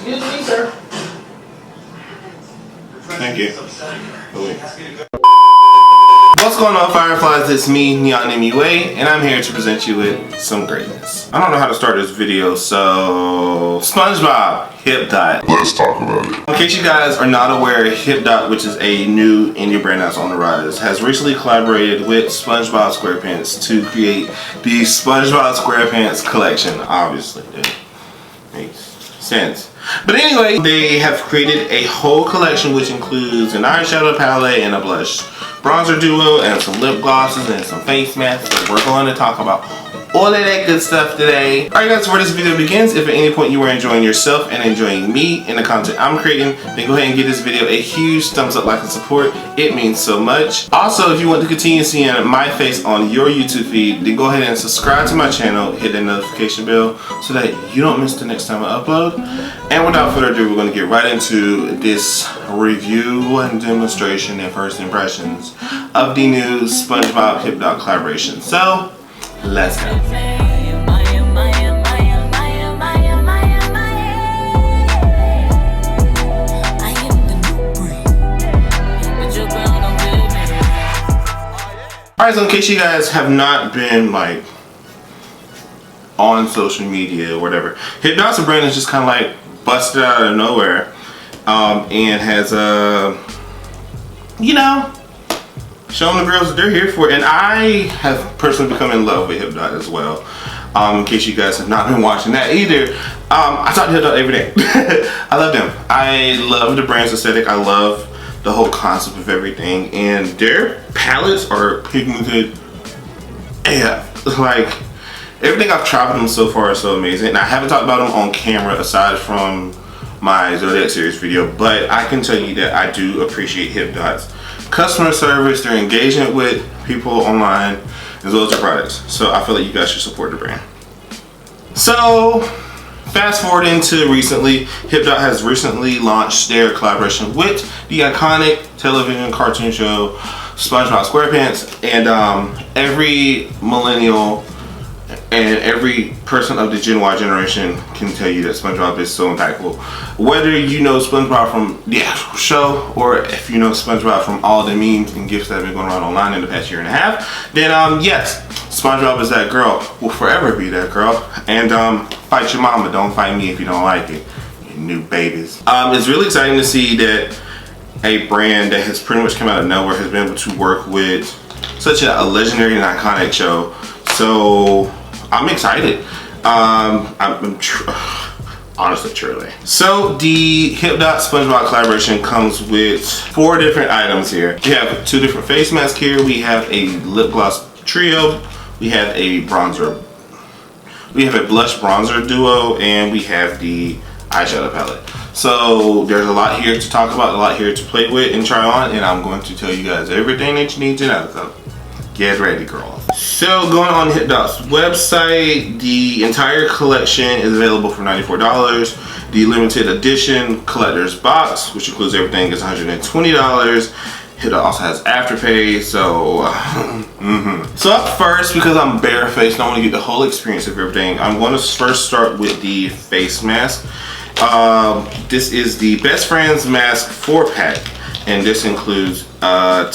Excuse me, sir. Thank you. What's going on, Fireflies? It's me, Neon MUA, and I'm here to present you with some greatness. I don't know how to start this video, so Spongebob, Hipdot. Let's talk about it. In case you guys are not aware, Hipdot, which is a new indie brand that's on the rise, has recently collaborated with SpongeBob SquarePants to create the SpongeBob SquarePants collection. Obviously, it makes sense. But anyway, they have created a whole collection which includes an eyeshadow palette and a blush bronzer duo and some lip glosses and some face masks. So we're going to talk about all of that good stuff today. Alright guys, before this video begins, if at any point you are enjoying yourself and enjoying me and the content I'm creating, then go ahead and give this video a huge thumbs up, like, and support. It means so much. Also, if you want to continue seeing my face on your YouTube feed, then go ahead and subscribe to my channel, hit the notification bell so that you don't miss the next time I upload. And without further ado, we're going to get right into this review and demonstration and first impressions of the new SpongeBob Hipdot collaboration. So, let's go. Alright, so in case you guys have not been like on social media or whatever, Hipdot's a brand that's just kind of like busted out of nowhere, and has you know, showing the girls that they're here for it. And I have personally become in love with Hipdot as well. In case you guys have not been watching that either, I talk to Hipdot every day. I love them. I love the brand's aesthetic. I love the whole concept of everything, and their palettes are pigmented AF. Like, everything I've tried with them so far is so amazing. And I haven't talked about them on camera aside from my Zodiac series video, but I can tell you that I do appreciate Hipdot's customer service, their engagement with people online, as well as their products. So I feel like you guys should support the brand. So fast forward into recently, Hipdot has recently launched their collaboration with the iconic television cartoon show SpongeBob SquarePants, and every millennial and every person of the Gen Y generation can tell you that SpongeBob is so impactful. Whether you know SpongeBob from the actual show, or if you know SpongeBob from all the memes and gifs that have been going around online in the past year and a half, then yes, SpongeBob is that girl, will forever be that girl. And fight your mama, don't fight me if you don't like it, you new babies. It's really exciting to see that a brand that has pretty much come out of nowhere has been able to work with such a legendary and iconic show. So I'm excited. Honestly, truly. So the Hipdot SpongeBob collaboration comes with 4 different items here. We have 2 different face masks here. We have a lip gloss trio. We have a bronzer. We have a blush bronzer duo, and we have the eyeshadow palette. So there's a lot here to talk about, a lot here to play with and try on, and I'm going to tell you guys everything that you need to know. So get ready, girl. So going on Hipdot's website, the entire collection is available for $94. The limited edition collector's box, which includes everything, is $120. Hipdot also has Afterpay, so So up first, because I'm barefaced and I want to get the whole experience of everything, I'm going to first start with the face mask. This is the Best Friends Mask 4-pack. And this includes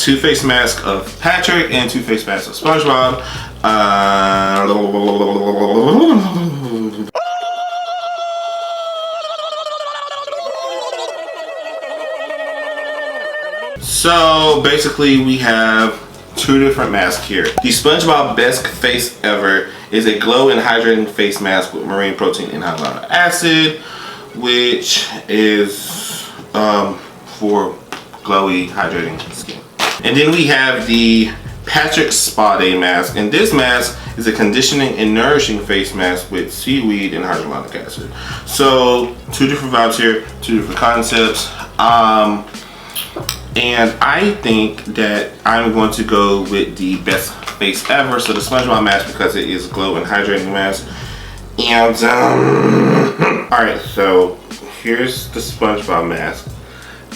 2 face masks of Patrick and 2 face masks of SpongeBob. So basically we have 2 different masks here. The SpongeBob Best Face Ever is a glow and hydrating face mask with marine protein and hyaluronic acid, which is for glowy, hydrating skin. And then we have the Patrick Spa Day mask, and this mask is a conditioning and nourishing face mask with seaweed and hyaluronic acid. So 2 different vibes here, 2 different concepts. And I think that I'm going to go with the Best Face Ever, so the SpongeBob mask, because it is a glow and hydrating mask. And alright, so here's the SpongeBob mask.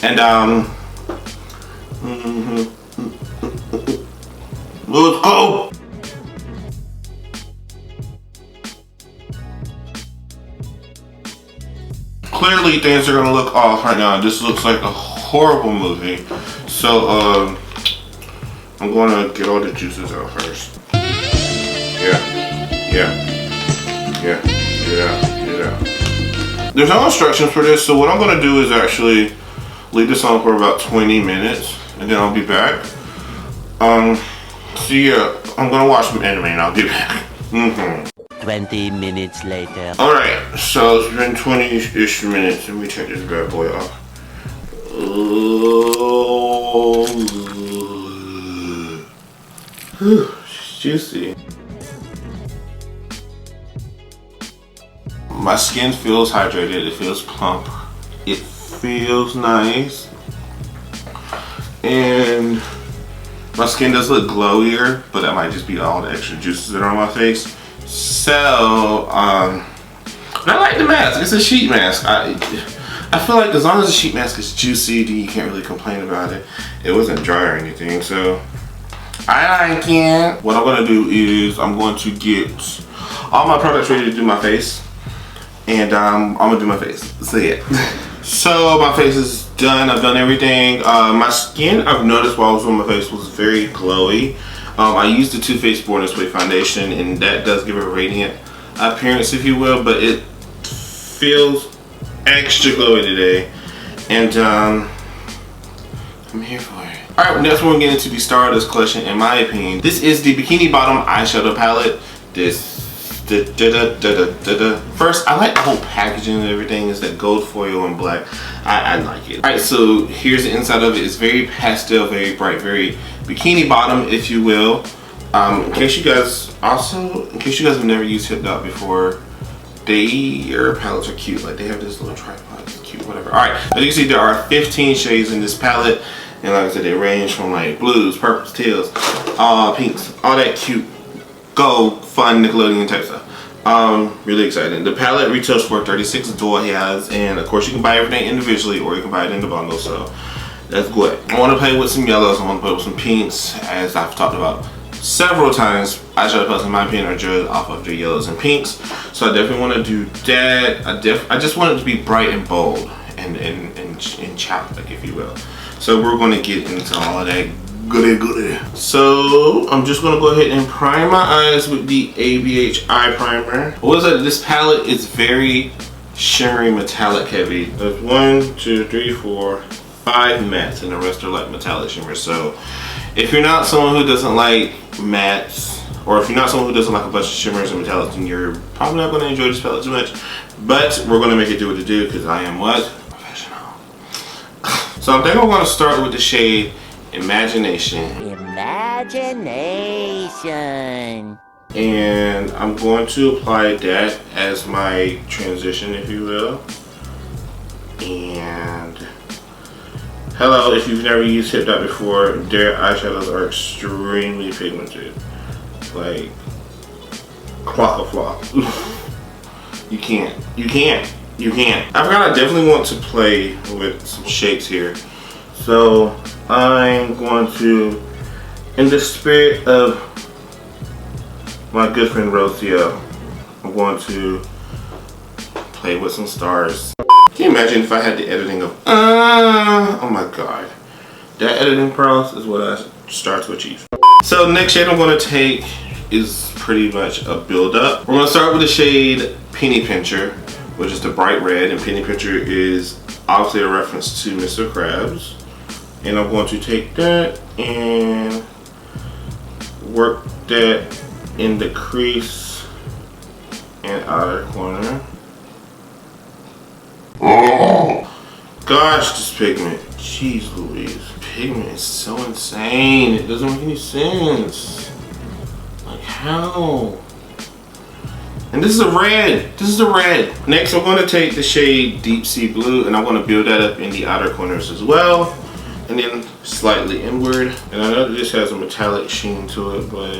And let's go! clearly things are gonna look off right now. This looks like a horrible movie. So I'm gonna get all the juices out first. Yeah. There's no instructions for this, so what I'm gonna do is actually leave this on for about 20 minutes and then I'll be back. So yeah, I'm gonna watch some anime and I'll be back. 20 minutes later. Alright, so it's been 20-ish minutes. Let me check this bad boy off. It's juicy. My skin feels hydrated, it feels plump, it feels nice, and my skin does look glowier, but that might just be all the extra juices that are on my face. So, I like the mask. It's a sheet mask. I feel like as long as the sheet mask is juicy, then you can't really complain about it. It wasn't dry or anything, so I like it. What I'm gonna do is I'm going to get all my products ready to do my face. And I'm gonna do my face. So yeah. So my face is done. I've done everything. My skin, I've noticed while I was on my face, was very glowy. I used the Too Faced Born This Way foundation, and that does give a radiant appearance, if you will, but it feels extra glowy today. And I'm here for it. Alright, next we're gonna get into the star of this collection, in my opinion. This is the Bikini Bottom eyeshadow palette. First, I like the whole packaging and everything. Is that gold foil and black. I like it. Alright, so here's the inside of it. It's very pastel, very bright, very bikini bottom, if you will. In case you guys have never used Hipdot before, their palettes are cute. Like, they have this little tripod. It's cute, whatever. Alright, as you can see, there are 15 shades in this palette. And like I said, they range from like blues, purples, teals, pinks, all that cute gold, fun Nickelodeon type stuff. Really exciting. The palette retails for $36, and of course you can buy everything individually or you can buy it in the bundle, so that's good. I want to play with some yellows, I want to play with some pinks. As I've talked about several times, eyeshadow palettes in my opinion are judged off of their yellows and pinks, so I definitely want to do that. I just want it to be bright and bold and chapstick, if you will. So we're going to get into all of that goody. So I'm just gonna go ahead and prime my eyes with the ABH eye primer. What is that? This palette is very shimmery metallic heavy. There's 1, 2, 3, 4, 5 mattes, and the rest are like metallic shimmers. So if you're not someone who doesn't like mattes, or if you're not someone who doesn't like a bunch of shimmers and metallics, then you're probably not going to enjoy this palette too much. But we're going to make it do what it do, because I am what? Professional. So I think I'm going to start with the shade Imagination. And I'm going to apply that as my transition, if you will. And hello, if you've never used Hipdot before, their eyeshadows are extremely pigmented. Like clock-a-flock. You can't. I forgot I definitely want to play with some shapes here. So I'm going to, in the spirit of my good friend Rocio, I'm going to play with some stars. Can you imagine if I had the editing of, oh my god. That editing process is what I start to achieve. So next shade I'm going to take is pretty much a build up. We're going to start with the shade Penny Pincher, which is the bright red, and Penny Pincher is obviously a reference to Mr. Krabs. And I'm going to take that and work that in the crease and outer corner. Oh gosh, this pigment. Jeez Louise. Pigment is so insane. It doesn't make any sense. Like how? And this is a red. Next I'm going to take the shade Deep Sea Blue and I'm going to build that up in the outer corners as well. And then slightly inward. And I know that this has a metallic sheen to it, but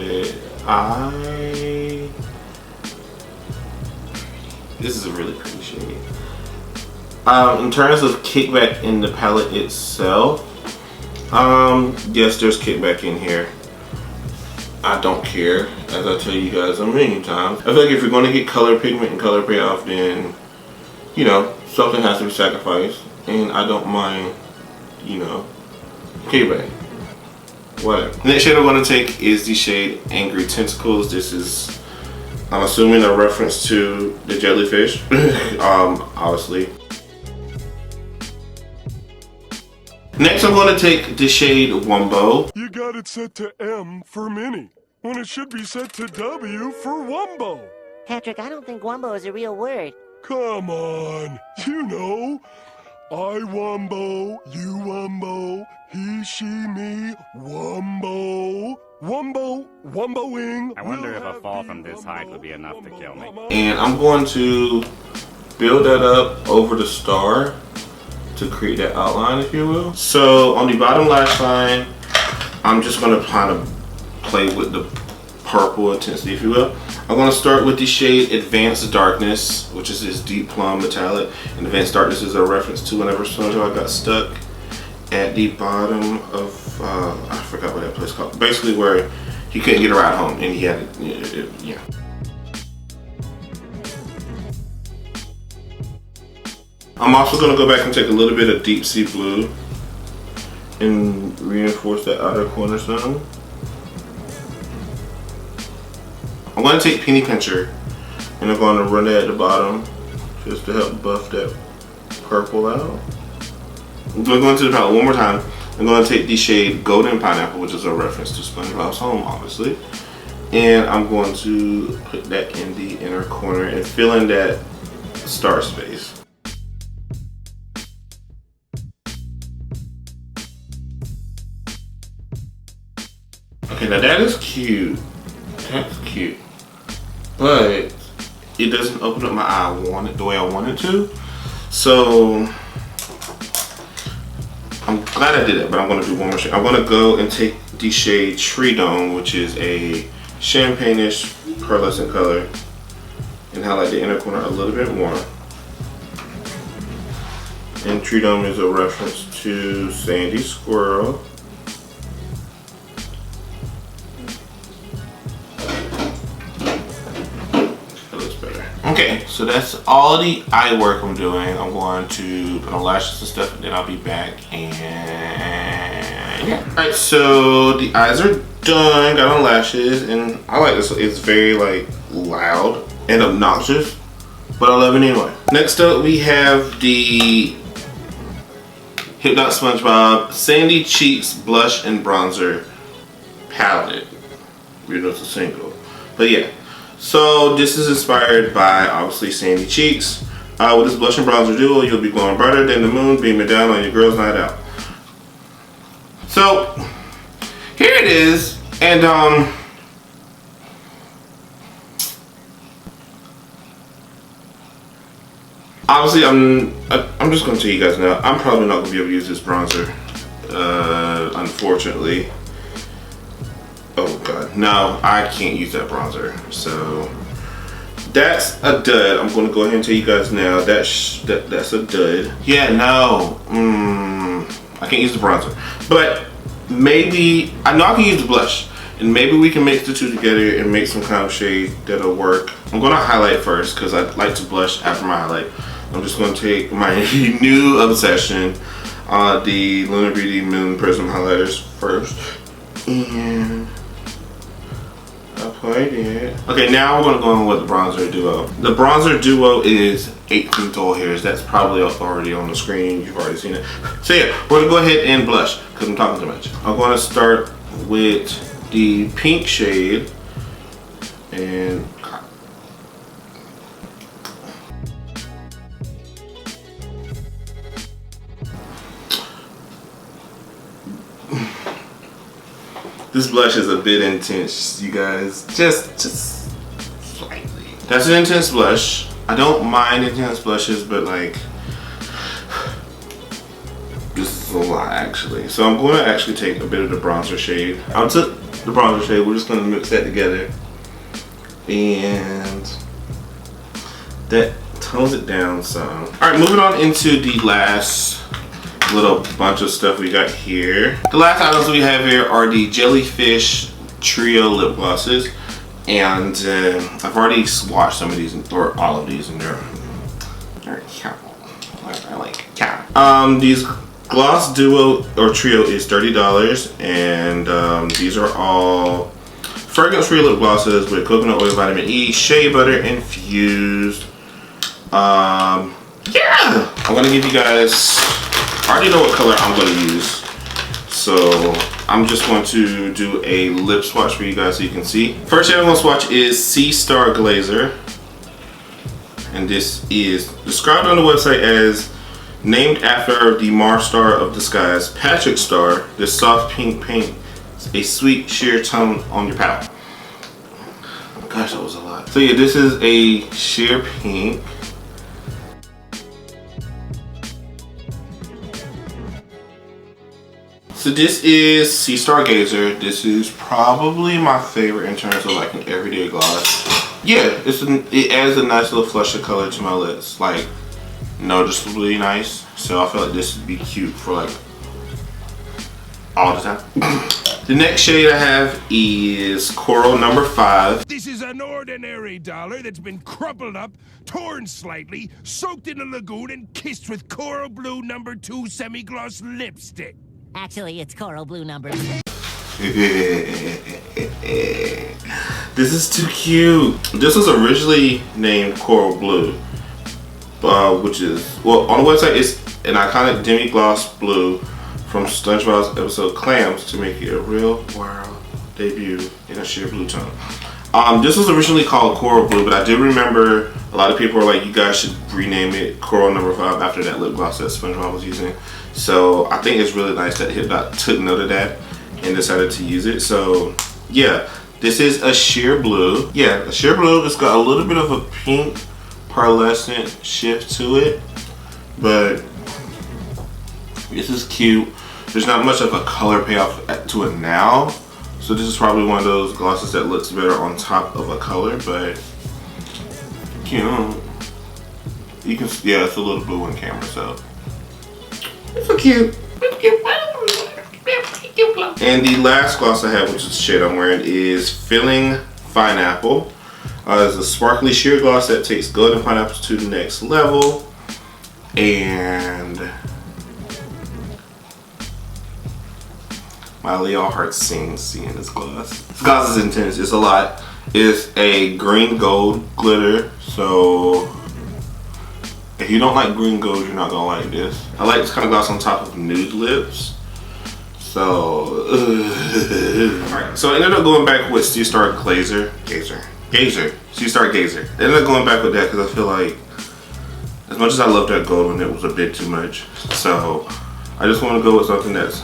this is a really pretty shade. In terms of kickback in the palette itself, yes, there's kickback in here. I don't care, as I tell you guys a million times. I feel like if you're going to get color pigment and color payoff, then, you know, something has to be sacrificed, and I don't mind, you know, payback. Whatever. Next shade I'm going to take is the shade Angry Tentacles. This is, I'm assuming, a reference to the Jellyfish, obviously. Next I'm going to take the shade Wumbo. You got it set to M for mini, when it should be set to W for Wumbo. Patrick, I don't think wumbo is a real word. Come on, you know. I wumbo, you wumbo, he, she, me, wumbo. Wumbo, wumboing. I wonder if a fall from this height would be enough to kill me. And I'm going to build that up over the star to create that outline, if you will. So on the bottom lash line, I'm just going to kind of play with the purple intensity, if you will. I'm going to start with the shade Advanced Darkness, which is this deep plum metallic. And Advanced Darkness is a reference to whenever SpongeBob got stuck at the bottom of, I forgot what that place called. Basically where he couldn't get a ride home and he had it, yeah. I'm also going to go back and take a little bit of Deep Sea Blue and reinforce that outer corner zone. I'm going to take Penny Pincher and I'm going to run it at the bottom just to help buff that purple out. I'm going to go into the palette one more time. I'm going to take the shade Golden Pineapple, which is a reference to SpongeBob's home, obviously. And I'm going to put that in the inner corner and fill in that star space. Okay, now that is cute. That's cute. But it doesn't open up my eye the way I want it to. So I'm glad I did it, but I'm gonna do one more shade. I'm gonna go and take the shade Tree Dome, which is a champagne-ish pearlescent color, and highlight the inner corner a little bit more. And Tree Dome is a reference to Sandy Squirrel. Okay, so that's all the eye work I'm doing. I'm going to put on lashes and stuff, and then I'll be back. And yeah. Alright, so the eyes are done. Got on lashes, and I like this. It's very like loud and obnoxious, but I love it anyway. Next up, we have the Hipdot SpongeBob Sandy Cheeks Blush and Bronzer Palette. You know it's a single, but yeah. So this is inspired by, obviously, Sandy Cheeks. With this blush and bronzer duo, you'll be glowing brighter than the moon, beaming down on your girl's night out. So here it is, and obviously I'm just gonna tell you guys now, I'm probably not gonna be able to use this bronzer, unfortunately. Oh god, no, I can't use that bronzer. So that's a dud. I'm gonna go ahead and tell you guys now that's a dud. Yeah, no, I can't use the bronzer. But maybe I know I can use the blush, and maybe we can mix the two together and make some kind of shade that'll work. I'm gonna highlight first because I like to blush after my highlight. I'm just gonna take my new obsession, the Lunar Beauty Moon Prism highlighters first, and apply it. Okay, now we're gonna go on with the bronzer duo. The bronzer duo is 18 Toll Hairs. That's probably already on the screen. You've already seen it. So yeah, we're gonna go ahead and blush because I'm talking too much. I'm gonna start with the pink shade and this blush is a bit intense, you guys. Just slightly. That's an intense blush. I don't mind intense blushes, but like, this is a lot actually. So I'm going to actually take a bit of the bronzer shade. I took the bronzer shade. We're just going to mix that together, and that tones it down some. All right, moving on into the last little bunch of stuff we got here. The last items we have here are the Jellyfish Trio lip glosses, and I've already swatched some of these, or all of these, and they're cute. These gloss duo or trio is $30, and these are all fragrance-free lip glosses with coconut oil, vitamin E, shea butter infused. Yeah, I'm gonna give you guys, I already know what color I'm gonna use, so I'm just going to do a lip swatch for you guys so you can see. First shade I'm gonna swatch is Sea Star Glazer, and this is described on the website as named after the Mars star of the skies, Patrick Star. This soft pink paint is a sweet sheer tone on your palette. Gosh, that was a lot. So yeah, this is a sheer pink. So this is Sea Star Gazer. This is probably my favorite in terms of like an everyday gloss. Yeah, it adds a nice little flush of color to my lips, like noticeably nice. So I feel like this would be cute for like all the time. The next shade I have is Coral number 5. This is an ordinary dollar that's been crumpled up, torn slightly, soaked in a lagoon, and kissed with Coral Blue number 2 semi-gloss lipstick. Actually, it's Coral Blue number. This is too cute. This was originally named Coral Blue, which is, well, on the website it's an iconic demi-gloss blue from SpongeBob's episode Clams to make it a real world debut in a sheer blue tone. This was originally called Coral Blue, but I do remember a lot of people were like, you guys should rename it Coral number 5 after that lip gloss that SpongeBob was using. So I think it's really nice that Hipdot took note of that and decided to use it. So yeah, this is a sheer blue. Yeah, a sheer blue. It's got a little bit of a pink pearlescent shift to it, but this is cute. There's not much of a color payoff to it now, so this is probably one of those glosses that looks better on top of a color, but you know, you can, yeah, it's a little blue on camera, so it's so cute. And the last gloss I have, which is the shade I'm wearing, is Filling Pineapple. It's a sparkly sheer gloss that takes golden pineapples to the next level. And my Leo heart sings seeing this gloss. This gloss is intense. It's a lot. It's a green gold glitter, so if you don't like green gold, you're not gonna like this. I like this kind of gloss on top of nude lips. So, alright. So I ended up going back with Sea Star Gazer. Sea Star Gazer. I ended up going back with that because I feel like, as much as I love that gold one, it was a bit too much. So I just want to go with something that's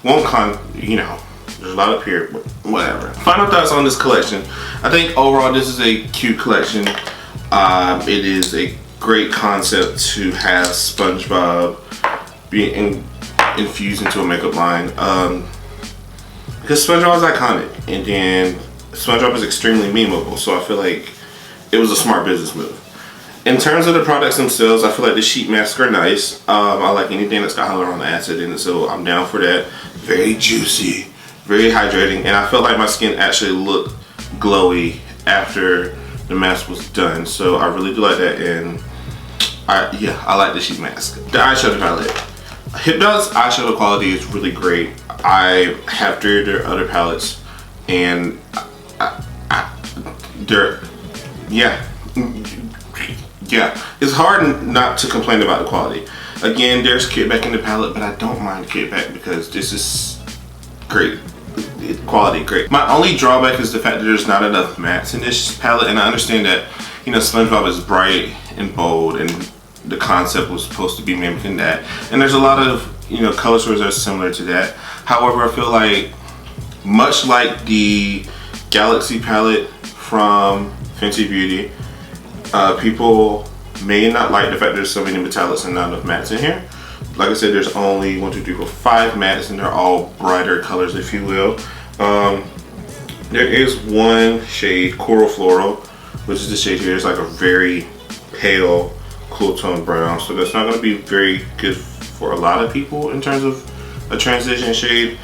you know, there's a lot up here, but whatever. Final thoughts on this collection. I think overall this is a cute collection. It is a great concept to have SpongeBob being infused into a makeup line, because SpongeBob is iconic, and then SpongeBob is extremely memeable, so I feel like it was a smart business move. In terms of the products themselves, I feel like the sheet masks are nice. I like anything that's got hyaluronic acid in it, so I'm down for that. Very juicy, very hydrating, and I felt like my skin actually looked glowy after the mask was done, so I really do like that. And I like the sheet mask. The eyeshadow palette. Hipdot's eyeshadow quality is really great. I have their other palettes, and yeah, it's hard not to complain about the quality. Again, there's kickback in the palette, but I don't mind kickback because this is great. Quality great. My only drawback is the fact that there's not enough mattes in this palette, and I understand that, you know, SpongeBob is bright and bold, and the concept was supposed to be mimicking that, and there's a lot of, you know, color stories that are similar to that. However, I feel like, much like the Galaxy palette from Fenty Beauty, people may not like the fact there's so many metallics and not enough mattes in here. Like I said, there's only 1, 2, 3, 4, 5 mattes, and they're all brighter colors, if you will. There is one shade, Coral Floral, which is the shade here. It's like a very pale, cool tone brown, so that's not going to be very good for a lot of people in terms of a transition shade.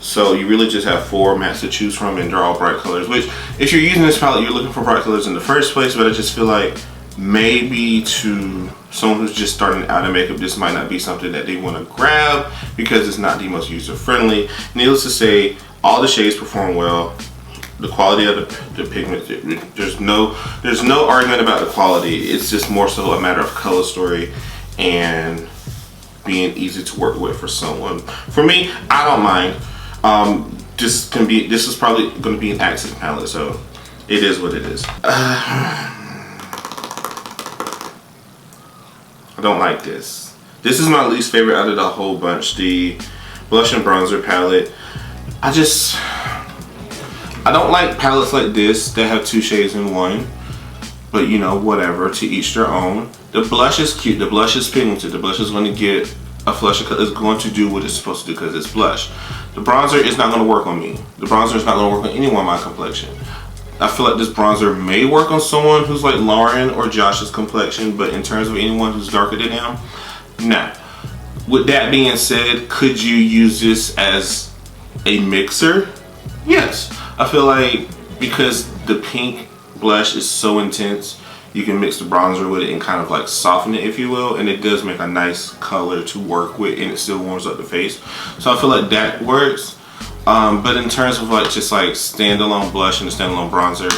So you really just have 4 mattes to choose from, and they're all bright colors, which if you're using this palette, you're looking for bright colors in the first place, but I just feel like maybe to someone who's just starting out in makeup, this might not be something that they want to grab because it's not the most user friendly. Needless to say, all the shades perform well. The quality of the pigment, there's no argument about the quality. It's just more so a matter of color story and being easy to work with for someone. For me, I don't mind. This is probably going to be an accent palette, so it is what it is. I don't like this. This is my least favorite out of the whole bunch, the blush and bronzer palette. I don't like palettes like this that have 2 shades in one, but you know, whatever, to each their own. The blush is cute, the blush is pigmented, the blush is going to get a flush of color, it's going to do what it's supposed to do because it's blush. The bronzer is not going to work on me. The bronzer is not going to work on anyone my complexion. I feel like this bronzer may work on someone who's like Lauren or Josh's complexion, but in terms of anyone who's darker than him, nah. With that being said, could you use this as a mixer? Yes. I feel like because the pink blush is so intense, you can mix the bronzer with it and kind of like soften it, if you will, and it does make a nice color to work with, and it still warms up the face. So I feel like that works. But in terms of like just like standalone blush and a standalone bronzer,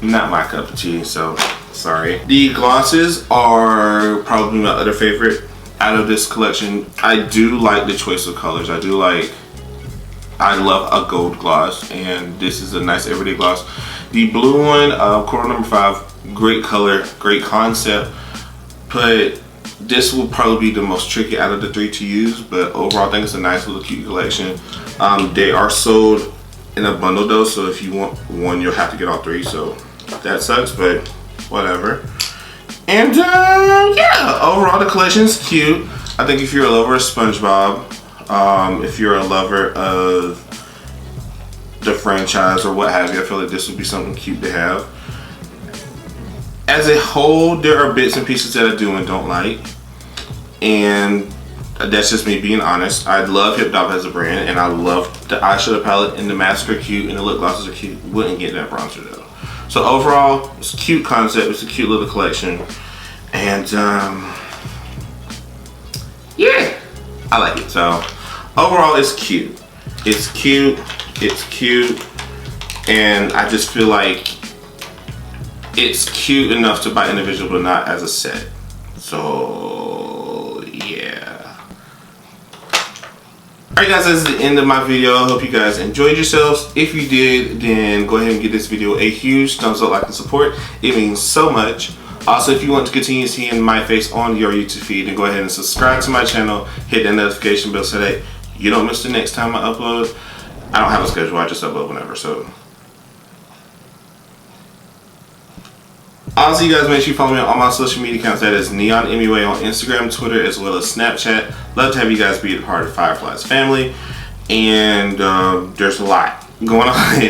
not my cup of tea, so sorry. The glosses are probably my other favorite out of this collection. I do like the choice of colors. I love a gold gloss, and this is a nice everyday gloss. The blue one, Coral number 5, great color, great concept, but this will probably be the most tricky out of the 3 to use, but overall I think it's a nice little cute collection. They are sold in a bundle though, so if you want one, you'll have to get all 3, so that sucks, but whatever. And yeah, overall the collection is cute. I think if you're a lover of Spongebob, if you're a lover of the franchise or what have you, I feel like this would be something cute to have. As a whole, there are bits and pieces that I do and don't like, and that's just me being honest. I love Hipdot as a brand, and I love the eyeshadow palette, and the masks are cute, and the lip glosses are cute. Wouldn't get that bronzer though. So overall, it's a cute concept, it's a cute little collection, and yeah, I like it. So overall, it's cute. It's cute, it's cute, and I just feel like it's cute enough to buy individual, but not as a set. So yeah. Alright guys, that's the end of my video. I hope you guys enjoyed yourselves. If you did, then go ahead and give this video a huge thumbs up, like, and support. It means so much. Also, if you want to continue seeing my face on your YouTube feed, then go ahead and subscribe to my channel. Hit that notification bell so that you don't miss the next time I upload. I don't have a schedule, I just upload whenever, so. Also, you guys make sure you follow me on all my social media accounts. That is Neon MUA on Instagram, Twitter, as well as Snapchat. Love to have you guys be a part of Fireflies family. And there's a lot going on.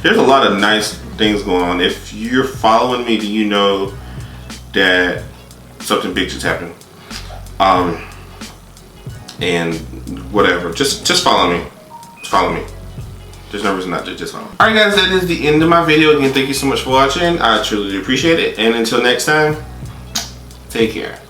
There's a lot of nice things going on. If you're following me, then you know that something big just happened. And whatever, just follow me. Just follow me. There's no reason not to, just follow. Alright guys, that is the end of my video. Again, thank you so much for watching. I truly appreciate it. And until next time, take care.